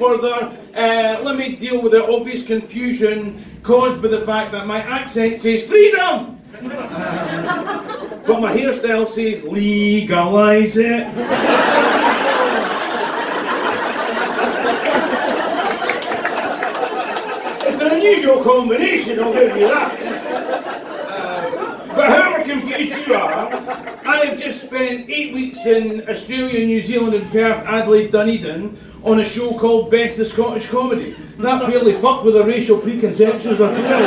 further, let me deal with the obvious confusion caused by the fact that my accent says freedom! But my hairstyle says legalise it. It's an unusual combination, I'll give you that. But however confused you are, I have just spent 8 weeks in Australia, New Zealand and Perth, Adelaide, Dunedin on a show called Best of Scottish Comedy. That fairly fucked with the racial preconceptions, I tell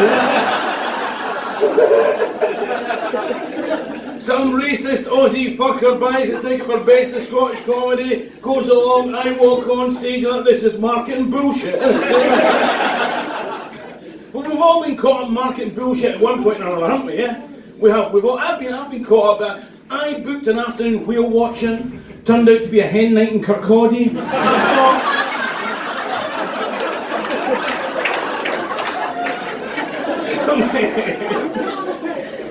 you. Some racist Aussie fucker buys a ticket for Best of Scottish Comedy, goes along, I walk on stage like this is marketing bullshit. But we've all been caught up marketing bullshit at one point or another, haven't we, yeah? We have. I've been caught up that I booked an afternoon whale watching, turned out to be a hen night in Kirkcaldy.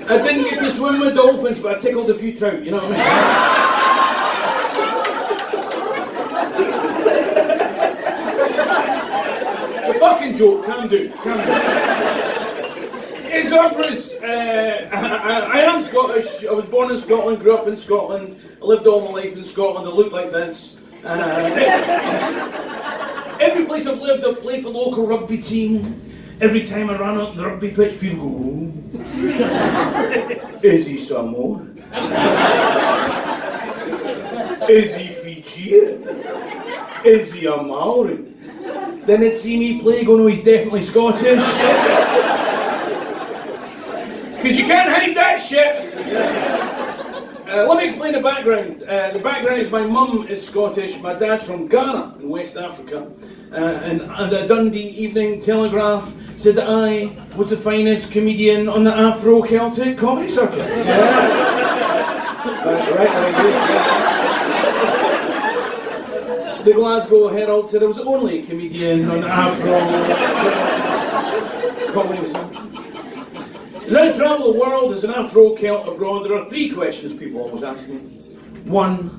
I didn't get to swim with dolphins, but I tickled a few trout, you know what I mean? It's a fucking joke, can do. It's up, Bruce. I am Scottish. I was born in Scotland, grew up in Scotland. I lived all my life in Scotland. I look like this. Every place I've lived, I've played for the local rugby team. Every time I ran on the rugby pitch, people go, oh. Is he Samoa? Is he Fijian? Is he a Maori? Then they'd see me play, go, no, he's definitely Scottish. Because you can't hide that shit. Let me explain the background. The background is my mum is Scottish, my dad's from Ghana in West Africa. And the Dundee Evening Telegraph said that I was the finest comedian on the Afro-Celtic comedy circuit. Yeah. That's right, I agree. The Glasgow Herald said I was the only comedian on the Afro-Celtic comedy circuit. As I travel the world as an Afro-Celt abroad, there are 3 questions people always ask me. 1,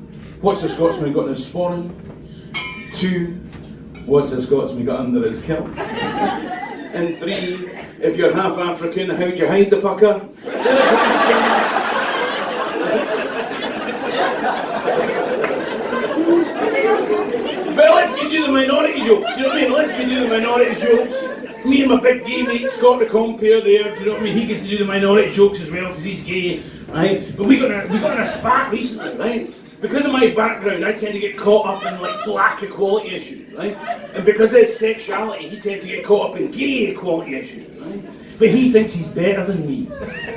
what's the Scotsman got in his sporran? 2, what's the Scotsman got under his kilt? And 3, if you're half African, how'd you hide the fucker? But let's get do the minority jokes, you know what I mean? Let's get do the minority jokes. Me and my big gay mate Scott the compere there, do you know what I mean? He gets to do the minority jokes as well because he's gay, right? But we got in a spat recently, right? Because of my background, I tend to get caught up in like black equality issues, right? And because of his sexuality, he tends to get caught up in gay equality issues, right? But he thinks he's better than me.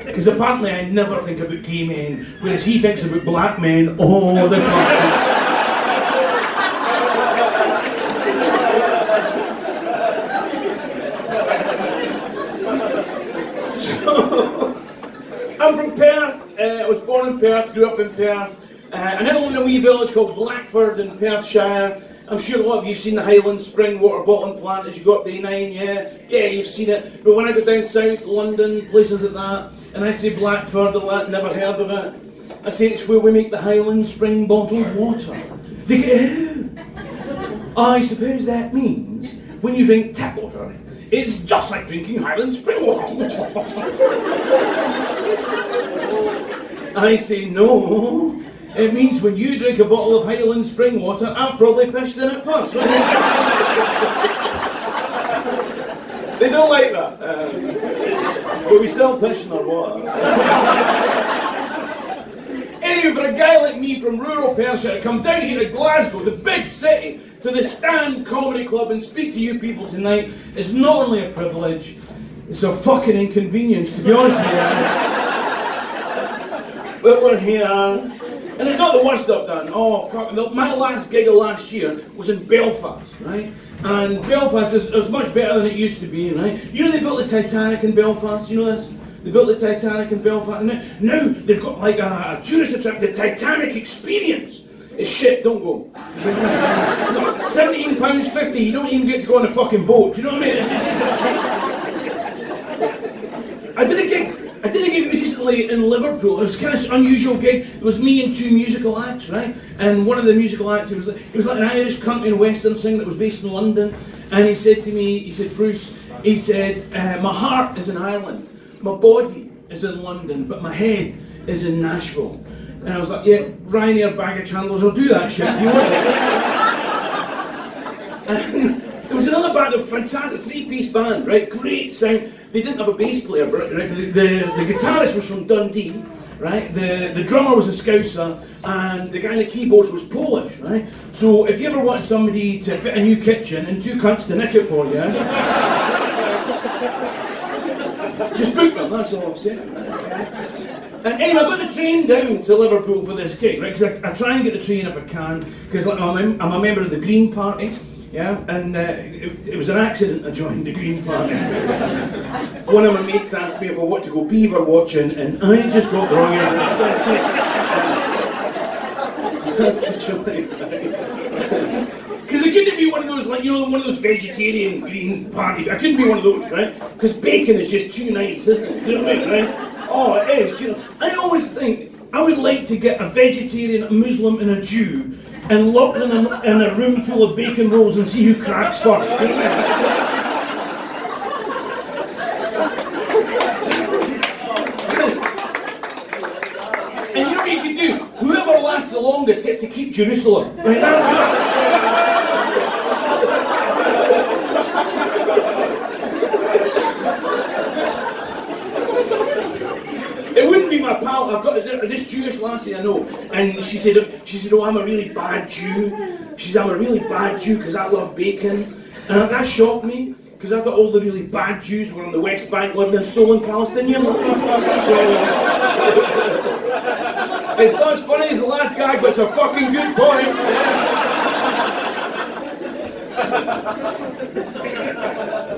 Because apparently I never think about gay men, whereas he thinks about black men all the time. I'm from Perth. I was born in Perth, grew up in Perth. I now live in a wee village called Blackford in Perthshire. I'm sure a lot of you have seen the Highland Spring water bottling plant as you go up the A9, yeah? Yeah, you've seen it. But when I go down south, London, places like that, and I say Blackford, they're never heard of it. I say it's where we make the Highland Spring bottled water. They go, oh, I suppose that means when you drink tap water, it's just like drinking Highland Spring water. I say no. It means when you drink a bottle of Highland Spring water, I've probably pissed in it first. Right? They don't like that. But we still piss in our water. Anyway, for a guy like me from rural Perthshire to come down here to Glasgow, the big city, to the Stand Comedy Club and speak to you people tonight is not only a privilege, it's a fucking inconvenience, to be honest with you. But we're here. And it's not the worst I've done. Oh, fuck. My last gig of last year was in Belfast, right? And Belfast is much better than it used to be, right? You know they built the Titanic in Belfast, you know this? They built the Titanic in Belfast, and now they've got like a tourist attraction, the Titanic Experience. It's shit, don't go. No, £17.50, you don't even get to go on a fucking boat, do you know what I mean? It's just a shit. I did a gig recently in Liverpool. It was kind of an unusual gig. It was me and 2 musical acts, right? And one of the musical acts, it was like an Irish country and western singer that was based in London. And he said to me, he said, Bruce, he said, my heart is in Ireland, my body is in London, but my head is in Nashville. And I was like, yeah, Ryanair baggage handlers will do that shit. Do you want it? And there was another band, a fantastic 3-piece band, right? Great sound. They didn't have a bass player, but right? The guitarist was from Dundee, right? The drummer was a Scouser, and the guy on the keyboards was Polish, right? So if you ever wanted somebody to fit a new kitchen and 2 cunts to nick it for you, just book them, that's all I'm saying. Okay? And anyway, I got the train down to Liverpool for this gig, right? Because I try and get the train if I can, because like, I'm a member of the Green Party. Yeah, and it was an accident I joined the Green Party. One of my mates asked me if I want to go beaver watching, and I just got the wrong answer. Because it couldn't be one of those, like, you know, one of those vegetarian Green Party. I couldn't be one of those, right? Because bacon is just too nice, isn't it? Do you know what I mean, right? Oh, it is. You know, I always think I would like to get a vegetarian, a Muslim, and a Jew and lock them in a room full of bacon rolls and see who cracks first. Do you know what I mean? And you know what you can do? Whoever lasts the longest gets to keep Jerusalem. Right? It wouldn't be my pal. I've got this Jewish lassie I know, and she said, oh, I'm a really bad Jew. She said, I'm a really bad Jew because I love bacon. And that shocked me, because I thought all the really bad Jews were on the West Bank living in stolen Palestinian land. So, it's not as funny as the last guy, but it's a fucking good point.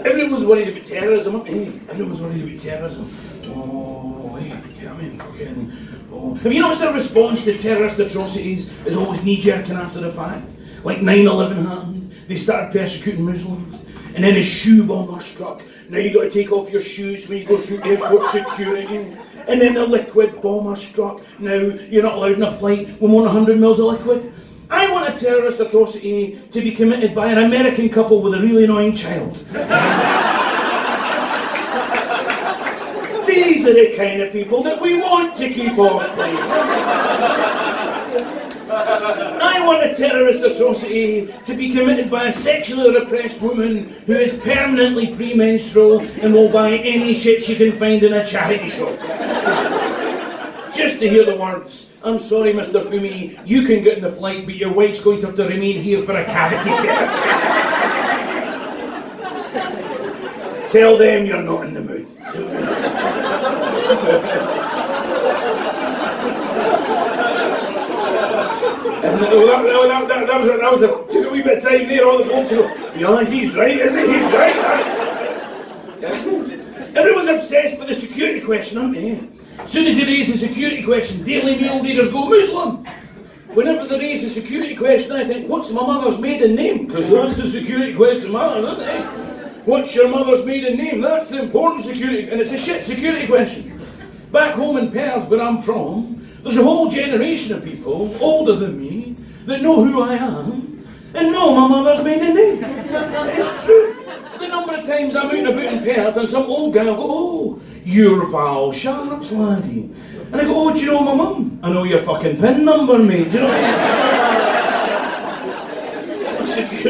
Everyone's worried about terrorism, aren't they? Everyone's worried about terrorism. Oh, hey, come in, fucking. Oh. Have you noticed the response to terrorist atrocities is always knee-jerking after the fact? Like 9/11 happened, they started persecuting Muslims, and then a shoe bomber struck. Now you got to take off your shoes when you go through airport security. And then the liquid bomber struck. Now you're not allowed in a flight with more than 100 mils of liquid. I want a terrorist atrocity to be committed by an American couple with a really annoying child. These are the kind of people that we want to keep off planes. I want a terrorist atrocity to be committed by a sexually repressed woman who is permanently premenstrual and will buy any shit she can find in a charity shop. Just to hear the words, I'm sorry, Mr. Fummey, you can get in the flight, but your wife's going to have to remain here for a cavity search. Tell them you're not in the mood. And took a wee bit of time there, all the blokes go, yeah, he's right, isn't he? He's right. Everyone's obsessed with the security question, aren't they? As soon as you raise the security question, Daily Mail readers go Muslim. Whenever they raise the security question, I think, what's my mother's maiden name? Because that's the security question matters, isn't it? What's your mother's maiden name? That's the important security, and it's a shit security question. Back home in Perth, where I'm from, there's a whole generation of people, older than me, that know who I am, and know my mother's maiden name. It's true. The number of times I'm out and about in Perth, and some old guy will go, oh, you're Val Sharp's laddie. And I go, oh, do you know my mum? I know your fucking PIN number, mate. Do you know what I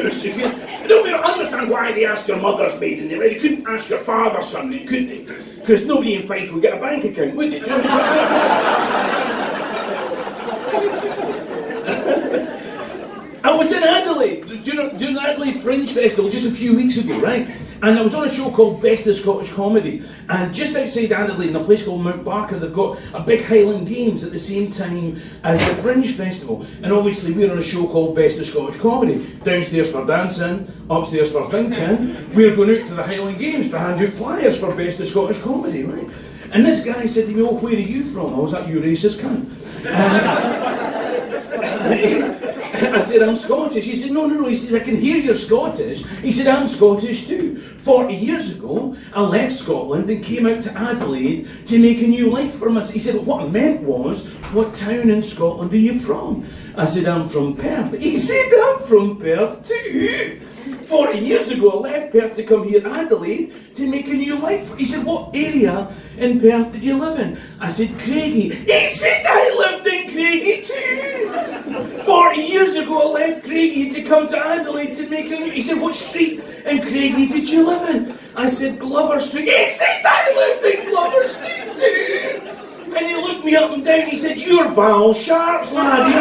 mean? Secure. I don't understand why they ask your mother's maiden name. They couldn't ask your father's surname, could they? Because nobody in Fife would get a bank account, would they? Do you know what I'm saying? I was in Adelaide, doing the Adelaide Fringe Festival just a few weeks ago, right? And I was on a show called Best of Scottish Comedy. And just outside Adelaide, in a place called Mount Barker, they've got a big Highland Games at the same time as the Fringe Festival. And obviously we're on a show called Best of Scottish Comedy. Downstairs for dancing, upstairs for thinking. We're going out to the Highland Games to hand out flyers for Best of Scottish Comedy, right? And this guy said to me, oh, where are you from? I was like, you racist cunt. I said, I'm Scottish. He said, no. He says, I can hear you're Scottish. He said, I'm Scottish too. 40 years ago, I left Scotland and came out to Adelaide to make a new life for myself. He said, what I meant was, what town in Scotland are you from? I said, I'm from Perth. He said, I'm from Perth too. 40 years ago, I left Perth to come here to Adelaide to make a new life. He said, what area in Perth did you live in? I said, Craigie. He said, I lived in Craigie too. 40 years ago, I left Craigie to come to Adelaide to make a new... He said, what street in Craigie did you live in? I said, Glover Street. He said, I lived in Glover Street too. And he looked me up and down. He said, you're Val Sharp's laddie.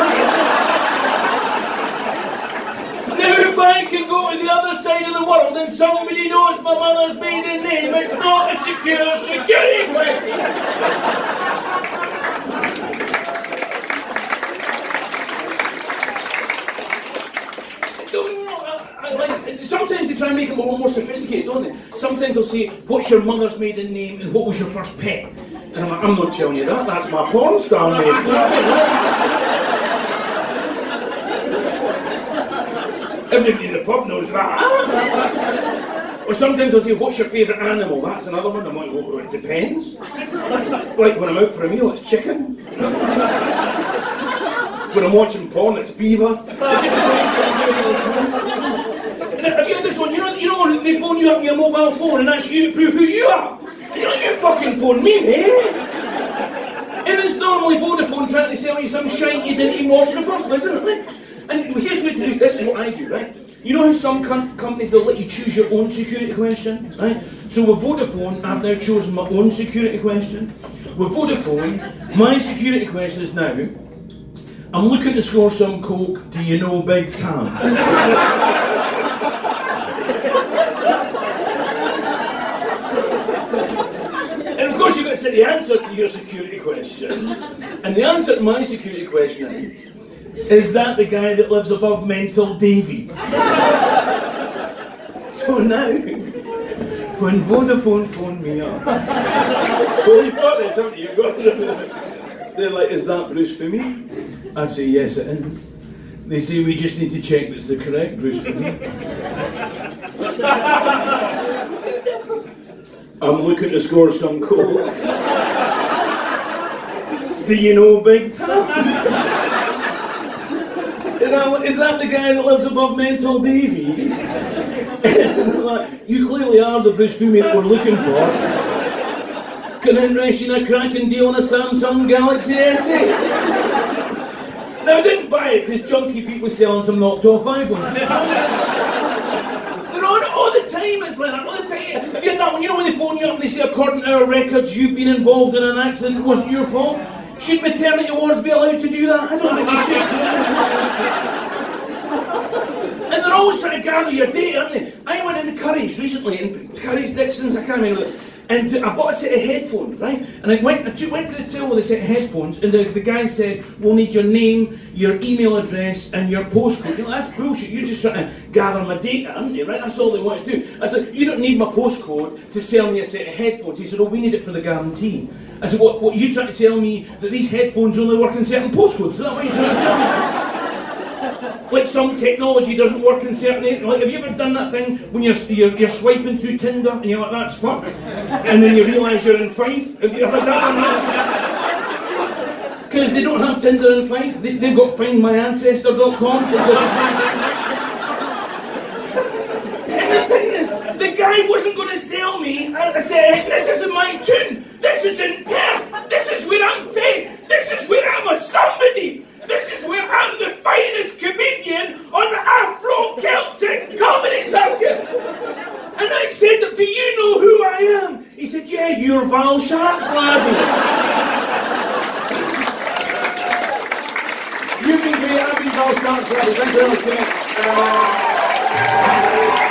Now, if I can go to the other side of the world and somebody knows my mother's maiden name, it's not a security question. Sometimes they try and make it a little more sophisticated, don't they? Sometimes they'll say, what's your mother's maiden name and what was your first pet? And I'm like, I'm not telling you that, that's my porn star name. Everybody in the pub knows that. Or sometimes they'll say, what's your favourite animal? That's another one. I'm like, well, it depends. Like when I'm out for a meal, it's chicken. When I'm watching porn, it's beaver. Have you had this one? You know they phone you up on your mobile phone and ask you to prove who you are? And you're like, you fucking phone me, mate. And it's normally Vodafone trying to sell you some shite you didn't even watch in the first place, isn't it? And here's what to do. This is what I do, right? You know how some companies, they'll let you choose your own security question, right? So with Vodafone, I've now chosen my own security question. With Vodafone, my security question is now, I'm looking to score some coke, do you know Big Tam? And of course you've got to say the answer to your security question. And the answer to my security question is that the guy that lives above Mental Davy? So now, when Vodafone phoned me up, well, you've got this, haven't you? You've got this. They're like, is that Bruce Fummey? I say, yes it is. They say, we just need to check that's the correct Bruce Fummey. I'm looking to score some coke. Do you know Big Tam? And I'm like, is that the guy that lives above Mental Davy? And like, you clearly are the Bruce Fummey that we're looking for. Can I interest you in a cracking deal on a Samsung Galaxy S8? Now I didn't buy it because junky people selling some knocked off iPhones. They're on it all the time, it's like that all the time. Have you had that one? You know when they phone you up and they say, according to our records, you've been involved in an accident, it wasn't your fault? Should maternity wards be allowed to do that? I don't think they should. And they're always trying to gather your data, aren't they? I went into Curry's recently, in Curry's Dixon's, I can't remember. And I bought a set of headphones, right? And I went to the till with a set of headphones, and the guy said, we'll need your name, your email address, and your postcode. You know, that's bullshit. You're just trying to gather my data, aren't you, right? That's all they want to do. I said, you don't need my postcode to sell me a set of headphones. He said, oh, we need it for the guarantee. I said, what are you trying to tell me that these headphones only work in certain postcodes? Is that what you're trying to tell me? Like some technology doesn't work in certain areas. Like, have you ever done that thing when you're swiping through Tinder and you're like, that's fuck, and then you realise you're in Fife? Have you ever done that? Because they don't have Tinder in Fife. They've got findmyancestor.com. And the thing is, the guy wasn't going to sell me. I said, this isn't my tune. This is in Perth. This is where I'm fed. This is where I'm a somebody. This is where I'm the finest comedian on the Afro-Celtic comedy circuit. And I said, do you know who I am? He said, yeah, you're Val Sharp's laddie. You've been great, I've been Val Sharp's laddie. Thank you very much.